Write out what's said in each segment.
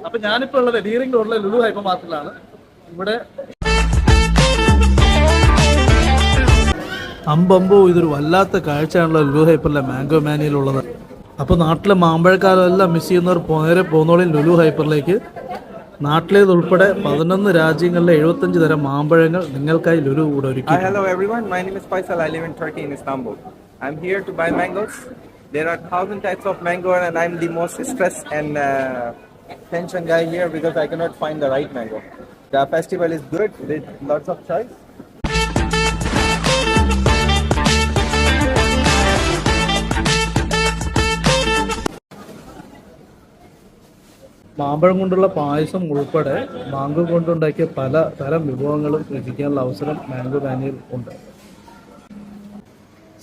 അപ്പൊ ഞാനിപ്പോ ഉള്ളത് ഡീറിംഗ് റോഡിലെ ലുലു ഹൈപ്പർ മാർക്കറ്റിലാണ്. ഇവിടെ അമ്പമ്പോ ഇതൊരു വല്ലാത്ത കാഴ്ചയാണല്ലോ ലുലു ഹൈപ്പറിലെ മാംഗോ മാനിയിലുള്ളത്. അപ്പോൾ നാട്ടിലെ മാമ്പഴക്കാലം എല്ലാം മിസ് ചെയ്യുന്നവർ നേരെ പോന്നോളിൻ ലുലു ഹൈപ്പറിലേക്ക്. നാട്ടിലേതുൾപ്പെടെ 11 രാജ്യങ്ങളിലെ 75 തരം മാമ്പഴങ്ങൾ നിങ്ങൾക്കായി ലുലു കൂടെ ഒരുക്കി. Hello everyone, my name is Faisal. I live in Turkey in Istanbul. I'm here to buy mangoes. There are 1,000 types of mango and I'm the most stressed and tension guy here because I cannot find the right mango. The festival is good with lots of choice. മാമ്പഴം കൊണ്ടുള്ള പായസം ഉൾപ്പെടെ mango കൊണ്ടുണ്ടാക്കിയ പല തരം വിഭവങ്ങളും രുചിക്കാനുള്ള അവസരം mango മാനിയിൽ ഉണ്ട്.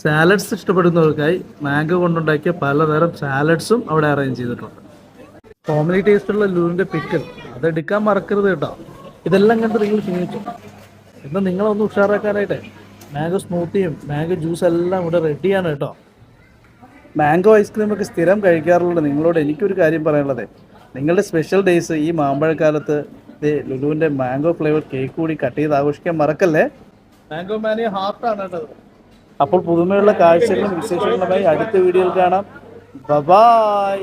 Salads ഇഷ്ടപ്പെടുന്നവർക്കായി mango കൊണ്ടുണ്ടാക്കിയ പലതരം സാലഡ്സും അവിടെ അറേഞ്ച് ചെയ്തിട്ടുണ്ട്. ഫാമിലി ടേസ്റ്റുള്ള ലുലുവിൻ്റെ പിക്കിൾ അതെടുക്കാൻ മറക്കരുത് കേട്ടോ. ഇതെല്ലാം കണ്ട് നിങ്ങൾ ക്ഷീണിച്ചു. എന്നാൽ നിങ്ങളൊന്ന് ഉഷാറാക്കാനായിട്ട് മാംഗോ സ്മൂത്തിയും മാംഗോ ജ്യൂസ് എല്ലാം ഇവിടെ റെഡിയാണ് കേട്ടോ. മാംഗോ ഐസ്ക്രീമൊക്കെ സ്ഥിരം കഴിക്കാറുള്ളത് നിങ്ങളോട് എനിക്കൊരു കാര്യം പറയാനുള്ളത്, നിങ്ങളുടെ സ്പെഷ്യൽ ഡേയ്സ് ഈ മാമ്പഴക്കാലത്ത് ലുലുവിൻ്റെ മാംഗോ ഫ്ലേവർ കേക്ക് കൂടി കട്ട് ചെയ്ത് ആഘോഷിക്കാൻ മറക്കല്ലേ. മാംഗോ മാനിയ ഹാർട്ടാണ് കേട്ടത്. അപ്പോൾ പുതുമയുള്ള കാഴ്ചകളും വിശേഷങ്ങളുമായി അടുത്ത വീഡിയോയിൽ കാണാം. ബൈ.